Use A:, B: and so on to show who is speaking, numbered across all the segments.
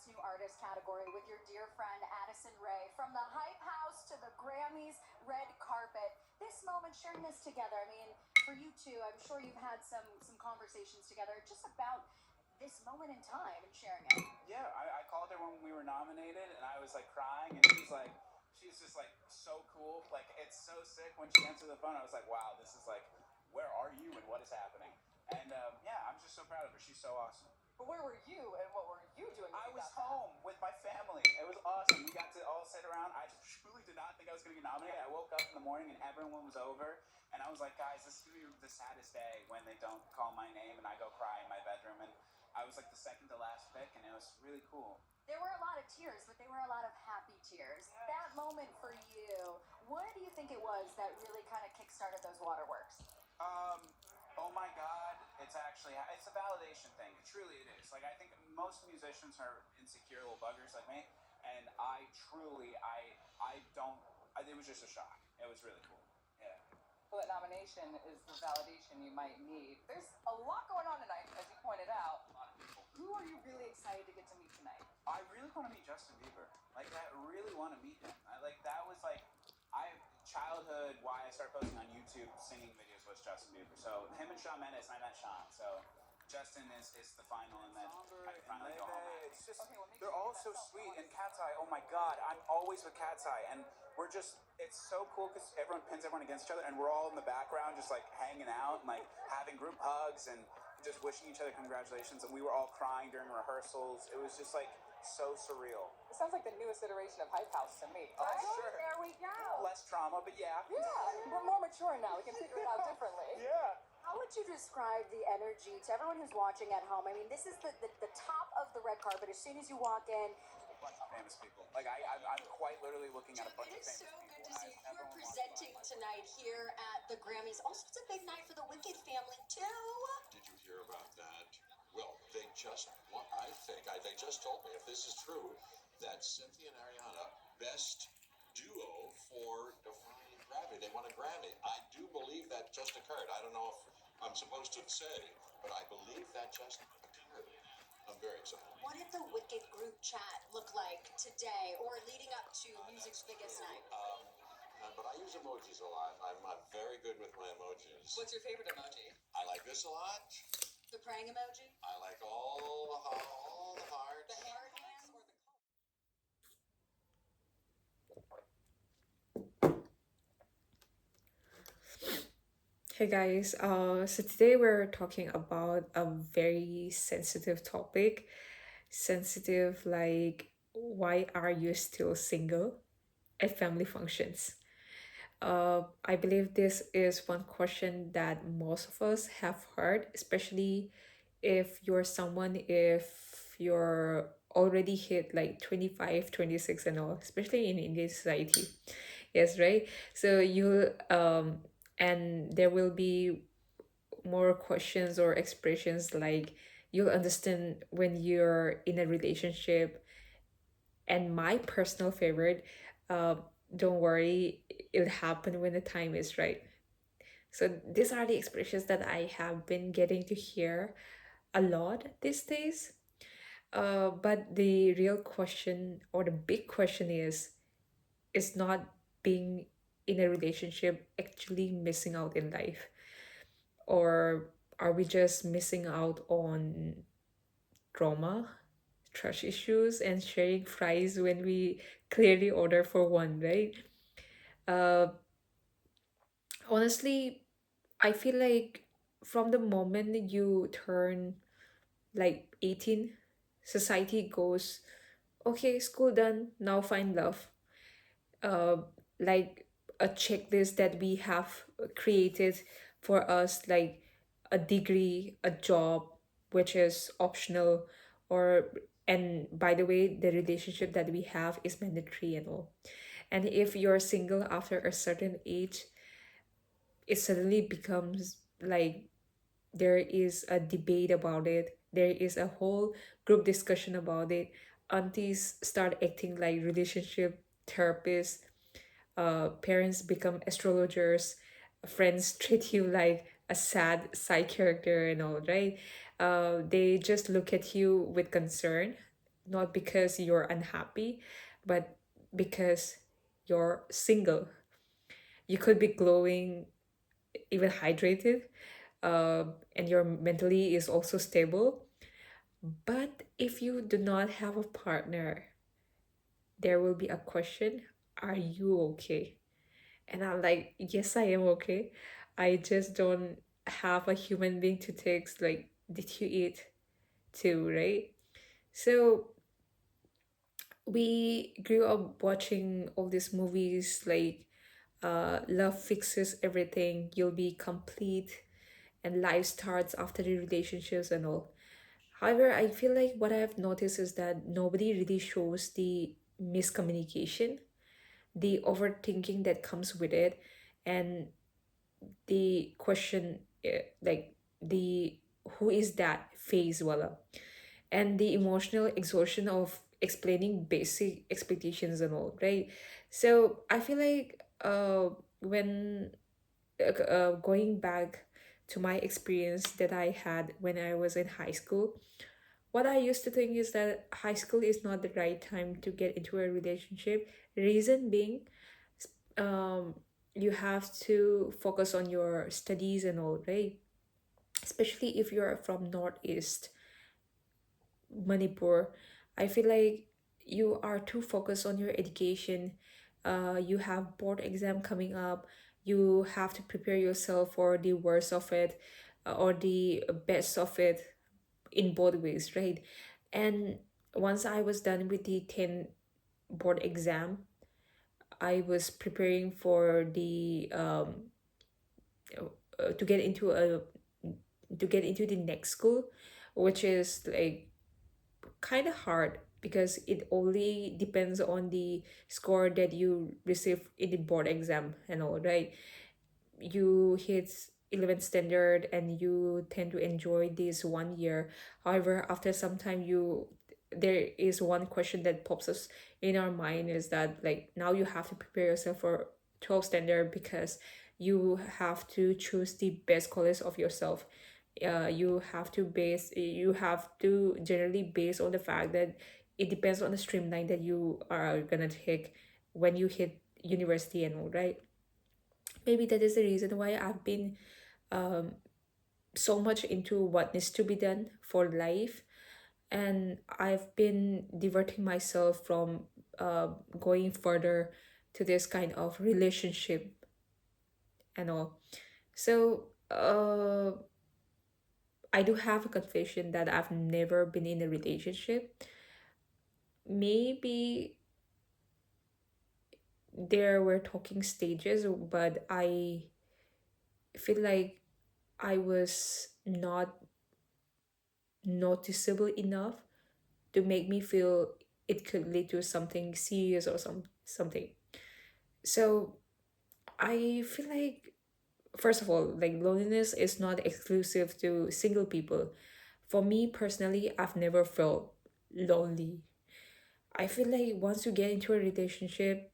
A: Best New Artist category with your dear friend Addison Rae. From the Hype House to the Grammys red carpet. This moment, sharing this together. I mean, for you two, I'm sure you've had some conversations together just about this moment in time and sharing it.
B: Yeah, I called her when we were nominated, and I was like crying, and she's just like so cool. Like, it's so sick when she answered the phone. I was like, wow, this is like, where are you and what is happening? And yeah, I'm just so proud of her. She's so awesome.
A: But where were you and what were you doing?
B: I was home with my family. It was awesome. We got to all sit around. I truly did not think I was going to get nominated. I woke up in the morning and everyone was over. And I was like, guys, this is going to be the saddest day when they don't call my name and I go cry in my bedroom. And I was like the second to last pick, and it was really cool.
A: There were a lot of tears, but they were a lot of happy tears.
B: Yeah.
A: That moment for you, what do you think it was that really kind of kickstarted those waterworks?
B: Oh my God, it's a validation thing. Truly it is. Like, I think most musicians are insecure little buggers like me, and it was just a shock. It was really cool. Yeah.
C: Well, that nomination is the validation you might need. There's a lot going on tonight, as you pointed out.
B: A lot of people.
C: Who are you really excited to get to meet tonight?
B: I really want to meet Justin Bieber. Like, I really want to meet him. That was like, childhood, why I started posting on YouTube singing videos was Justin Bieber. So him and Shawn Mendes, I met Shawn. So Justin is the final, and then I can finally go home. It's just,
C: Okay, well,
B: they're all so sweet. And Cat's Eye, oh my God, I'm always with Cat's Eye. And it's so cool because everyone pins everyone against each other, and we're all in the background just like hanging out and like having group hugs and just wishing each other congratulations. And we were all crying during rehearsals. It was just like so surreal.
C: It sounds like the newest iteration of Hype House to me.
B: Oh, sure.
C: There we go.
B: Less trauma, but yeah.
C: Yeah, we're more mature now. We can figure it out differently.
B: Yeah.
A: How would you describe the energy to everyone who's watching at home? I mean, this is the top of the red carpet. As soon as you walk in,
B: A bunch of famous people. Like, I'm quite literally looking at a bunch of
D: It is
B: famous
D: so
B: people.
D: good to see
B: I've never
D: you're
B: walked
D: presenting
B: by.
D: tonight here at the Grammys. Also, it's a big night for the Wicked family, too.
E: Did you hear about that? Well, they just told me, if this is true, that Cynthia and Ariana, best duo for Defying Gravity. They won a Grammy. I do believe that just occurred. I don't know if I'm supposed to say, but I believe that just occurred. I'm very excited.
D: What did the Wicked group chat look like today or leading up to music's biggest night?
E: But I use emojis a lot. I'm very good with my emojis.
D: What's your favorite emoji?
E: I like this a lot.
D: The praying emoji?
E: I like all the hearts.
D: The hair hands or the
F: Hey guys, so today we're talking about a very sensitive topic. Sensitive, like, why are you still single at family functions? I believe this is one question that most of us have heard, especially if you're already hit like 25, 26 and all, especially in Indian society. Yes, right? So and there will be more questions or expressions like you'll understand when you're in a relationship. And my personal favorite, don't worry, it'll happen when the time is right. So these are the expressions that I have been getting to hear a lot these days. But the real question or the big question is not being in a relationship actually missing out in life? Or are we just missing out on drama, trash issues, and sharing fries when we clearly order for one, right? Uh, Honestly, I feel like from the moment you turn like 18, society goes, okay, school done, now find love. uh, like a checklist that we have created for us, like a degree, a job, which is optional, or and by the way, the relationship that we have is mandatory and all. And if you're single after a certain age, it suddenly becomes like there is a debate about it. There is a whole group discussion about it. Aunties start acting like relationship therapists, parents become astrologers, friends treat you like a sad side character and all, right? They just look at you with concern, not because you're unhappy, but because you're single. You could be glowing, even hydrated, and your mentally is also stable. But if you do not have a partner, there will be a question, are you okay? And I'm like, yes, I am okay. I just don't have a human being to text, like, did you eat too, right? So we grew up watching all these movies like love fixes everything, you'll be complete, and life starts after the relationships and all. However, I feel like what I've noticed is that nobody really shows the miscommunication, the overthinking that comes with it, and the question, like the who is that phase, voila, and the emotional exhaustion of explaining basic expectations and all, right? So I feel like when going back to my experience that I had when I was in high school, what I used to think is that high school is not the right time to get into a relationship. Reason being, um, you have to focus on your studies and all, right? Especially if you're from Northeast Manipur, I feel like you are too focused on your education. You have board exam coming up. You have to prepare yourself for the worst of it, or the best of it, in both ways, right? And once I was done with the 10 board exam, I was preparing for the to get into a to get into the next school, which is like kind of hard because it only depends on the score that you receive in the board exam and all, right? You hit 11th standard and you tend to enjoy this 1 year. However, after some time, you there is one question that pops us in our mind, is that like now you have to prepare yourself for 12th standard, because you have to choose the best college of yourself. You have to generally base on the fact that it depends on the streamline that you are gonna take when you hit university and all, right? Maybe that is the reason why I've been um, so much into what needs to be done for life, and I've been diverting myself from going further to this kind of relationship and all. So I do have a confession that I've never been in a relationship. Maybe there were talking stages, but I feel like I was not noticeable enough to make me feel it could lead to something serious or something. So I feel like, first of all, like loneliness is not exclusive to single people. For me personally, I've never felt lonely. I feel like once you get into a relationship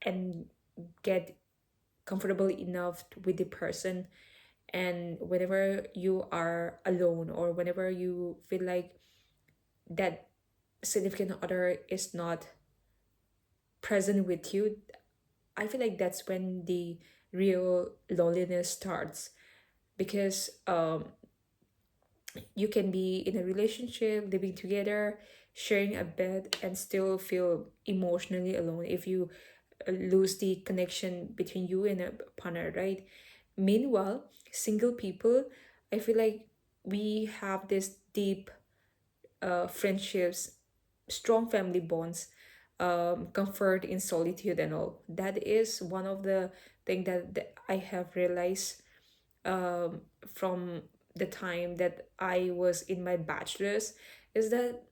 F: and get comfortable enough with the person, and whenever you are alone or whenever you feel like that significant other is not present with you, I feel like that's when the real loneliness starts. Because you can be in a relationship, living together, sharing a bed, and still feel emotionally alone if you lose the connection between you and a partner, right? Meanwhile, single people, I feel like we have this deep friendships, strong family bonds, comfort in solitude and all. That is one of the thing that I have realized from the time that I was in my bachelor's, is that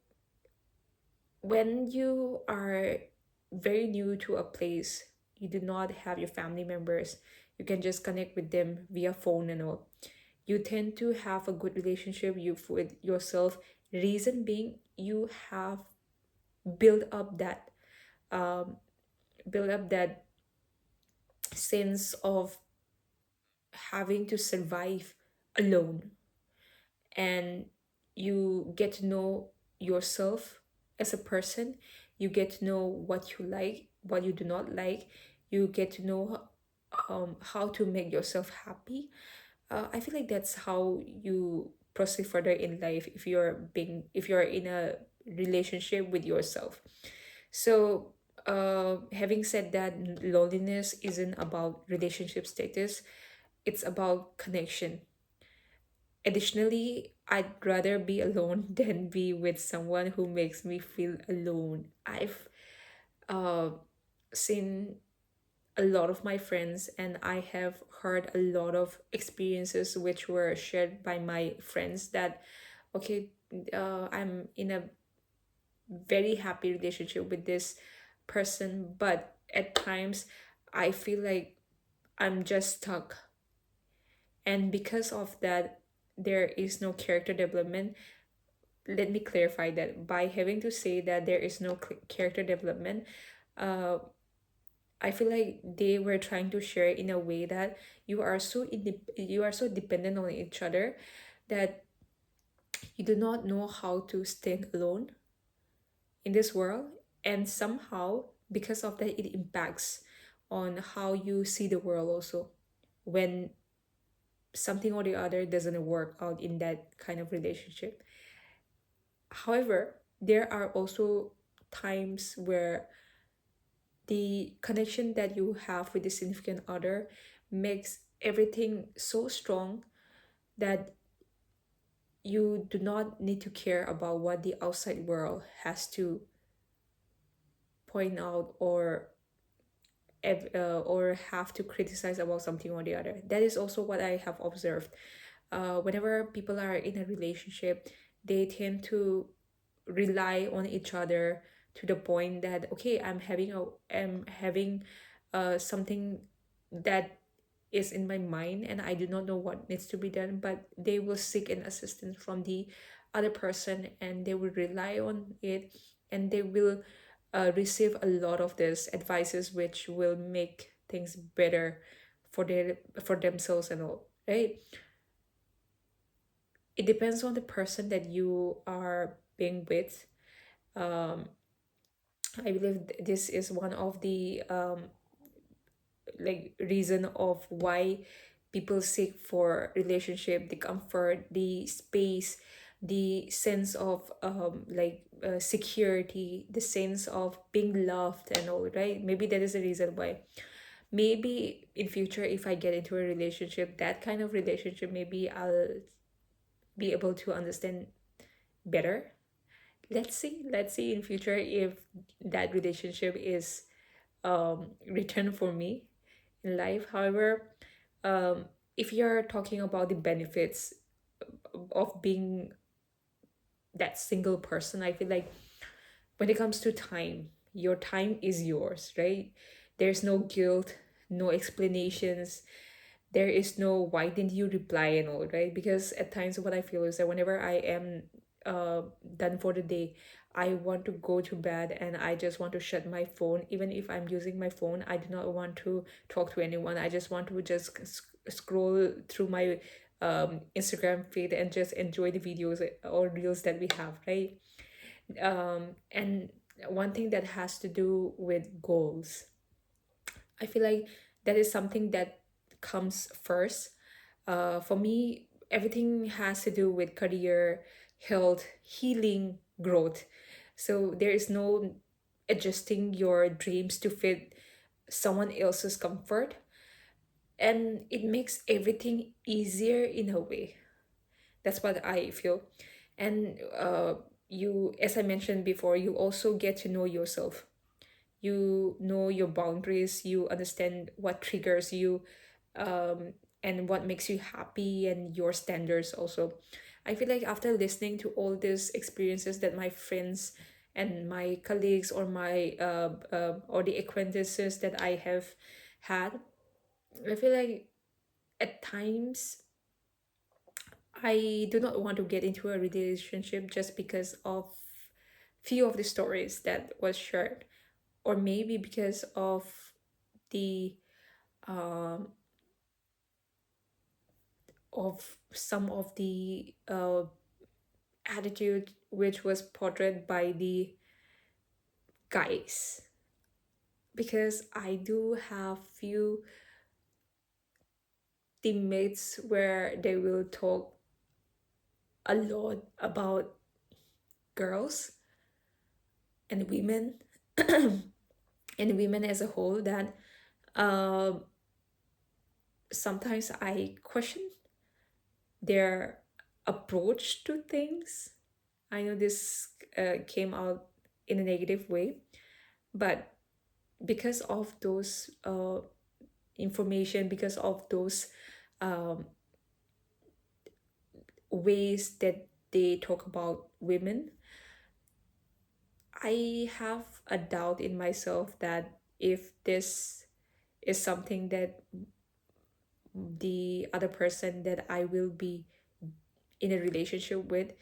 F: when you are very new to a place, you do not have your family members, you can just connect with them via phone and all. You tend to have a good relationship with yourself. Reason being, you have build up that um, build up that sense of having to survive alone, and you get to know yourself as a person. You get to know what you like, what you do not like. You get to know how to make yourself happy. I feel like that's how you proceed further in life if you're in a relationship with yourself. So, having said that, loneliness isn't about relationship status, it's about connection. Additionally, I'd rather be alone than be with someone who makes me feel alone. I've uh, seen a lot of my friends, and I have heard a lot of experiences which were shared by my friends that, okay, I'm in a very happy relationship with this person, but at times I feel like I'm just stuck. And because of that, there is no character development. Let me clarify that by having to say that there is no character development, uh, I feel like they were trying to share in a way that you are so dependent on each other that you do not know how to stand alone in this world, and somehow because of that it impacts on how you see the world also when something or the other doesn't work out in that kind of relationship. However, there are also times where the connection that you have with the significant other makes everything so strong that you do not need to care about what the outside world has to point out or have to criticize about something or the other. That is also what I have observed. Whenever people are in a relationship, they tend to rely on each other to the point that, okay, I'm having something that is in my mind and I do not know what needs to be done, but they will seek an assistance from the other person and they will rely on it, and they will receive a lot of these advices which will make things better for themselves and all, right? It depends on the person that you are being with. um I believe this is one of the like reason of why people seek for relationship, the comfort, the space, the sense of security, the sense of being loved and all, right? Maybe that is the reason why. Maybe in future if I get into a relationship, that kind of relationship, maybe I'll be able to understand better. Let's see in future if that relationship is written for me in life. However, um, if you're talking about the benefits of being that single person, I feel like when it comes to time, your time is yours, right? There's no guilt, no explanations, there is no why didn't you reply and all, right? Because at times what I feel is that whenever I am done for the day, I want to go to bed and I just want to shut my phone. Even if I'm using my phone, I do not want to talk to anyone. I just want to just scroll through my Instagram feed and just enjoy the videos or reels that we have, right? And one thing that has to do with goals, I feel like that is something that comes first. For me, everything has to do with career, health, healing, growth. So there is no adjusting your dreams to fit someone else's comfort, and it makes everything easier in a way. That's what I feel. And you, as I mentioned before, you also get to know yourself. You know your boundaries, you understand what triggers you, um, and what makes you happy, and your standards also. I feel like after listening to all these experiences that my friends and my colleagues or my or the acquaintances that I have had, I feel like at times I do not want to get into a relationship just because of few of the stories that was shared, or maybe because of the um of some of the attitude which was portrayed by the guys, because I do have few teammates where they will talk a lot about girls and women and women as a whole, that um sometimes I question their approach to things. I know this came out in a negative way, but because of those information, because of those um, ways that they talk about women, I have a doubt in myself that if this is something that the other person that I will be in a relationship with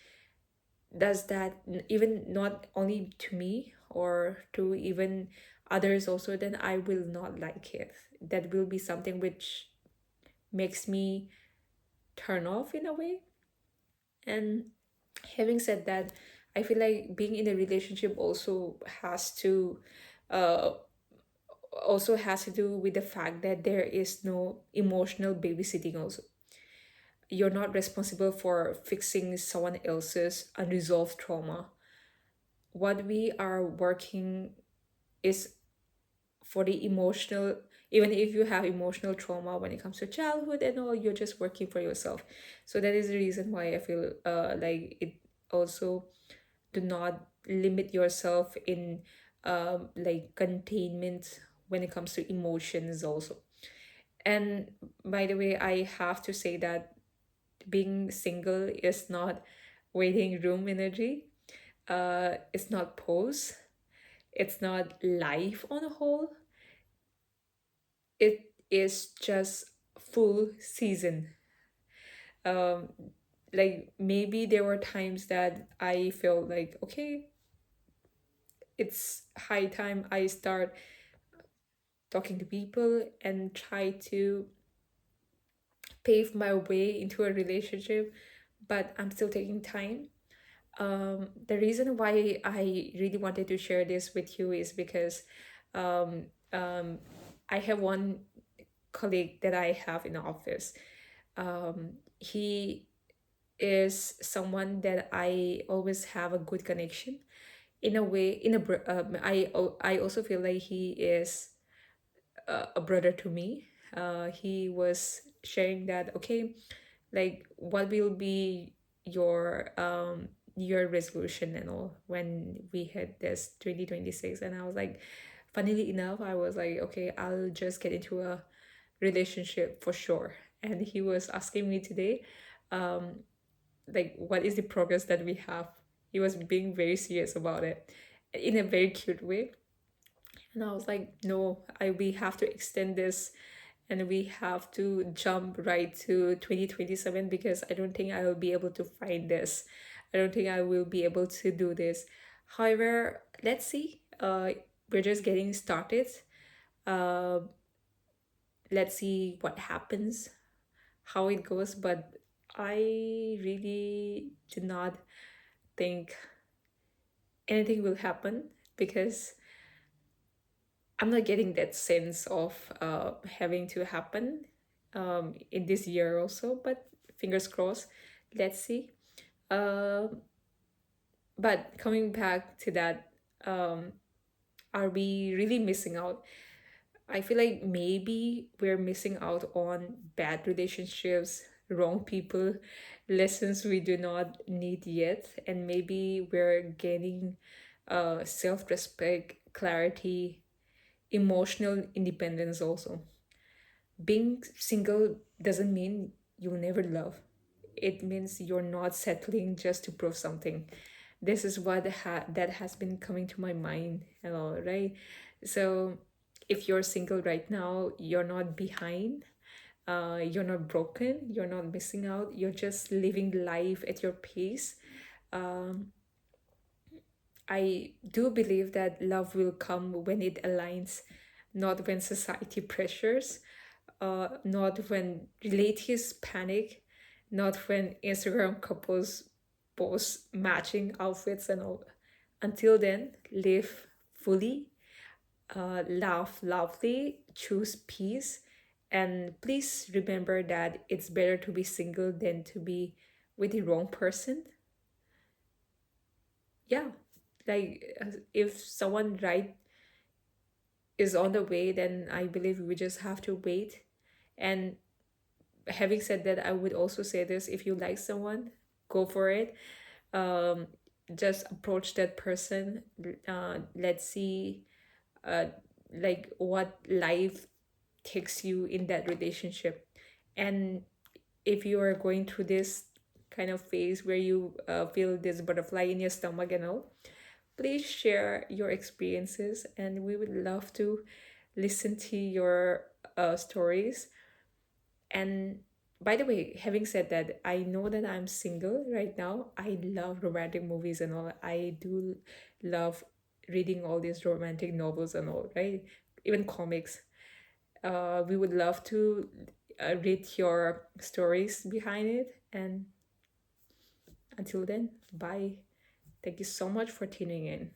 F: does that, even not only to me or to even others also, then I will not like it. That will be something which makes me turn off in a way. And having said that, I feel like being in a relationship uh also has to do with the fact that there is no emotional babysitting also. You're not responsible for fixing someone else's unresolved trauma. What we are working is for the emotional, even if you have emotional trauma when it comes to childhood and all, you're just working for yourself. So that is the reason why I feel like it also, do not limit yourself in like containment when it comes to emotions also. And by the way, I have to say that being single is not waiting room energy. It's not pose. It's not life on a whole. It is just full season. Um, like maybe there were times that I felt like, okay, it's high time I start talking to people and try to pave my way into a relationship, but I'm still taking time. The reason why I really wanted to share this with you is because um, um, I have one colleague that I have in the office. He is someone that I always have a good connection. In a way, I also feel like he is a brother to me. He was sharing that, okay, like what will be your resolution and all when we had this 2026. And I was like, funnily enough, I was like, okay, I'll just get into a relationship for sure. And he was asking me today, um like what is the progress that we have. He was being very serious about it in a very cute way. And I was like, no, we have to extend this and we have to jump right to 2027, because I don't think I will be able to find this. I don't think I will be able to do this. However, let's see. We're just getting started. Uh, let's see what happens, how it goes. But I really do not think anything will happen, because I'm not getting that sense of having to happen in this year also, but fingers crossed. Let's see. Um, but coming back to that, um, are we really missing out? I feel like maybe we're missing out on bad relationships, wrong people, lessons we do not need yet, and maybe we're gaining self respect, clarity, emotional independence also. Being single doesn't mean you'll never love. It means you're not settling just to prove something. This is what that has been coming to my mind and all, right? So if you're single right now, you're not behind. You're not broken. You're not missing out. You're just living life at your pace. Um, I do believe that love will come when it aligns, not when society pressures, not when relatives panic, not when Instagram couples post matching outfits and all. Until then, live fully, laugh loudly, choose peace, and please remember that it's better to be single than to be with the wrong person. Yeah, like if someone right is on the way, then I believe we just have to wait. And having said that, I would also say this: if you like someone, go for it. Um, just approach that person. Let's see, uh, like what life takes you in that relationship. And if you are going through this kind of phase where you feel this butterfly in your stomach and all, please share your experiences, and we would love to listen to your stories. And by the way, having said that, I know that I'm single right now. I love romantic movies and all. I do love reading all these romantic novels and all, right? Even comics. We would love to read your stories behind it. And until then, bye. Thank you so much for tuning in.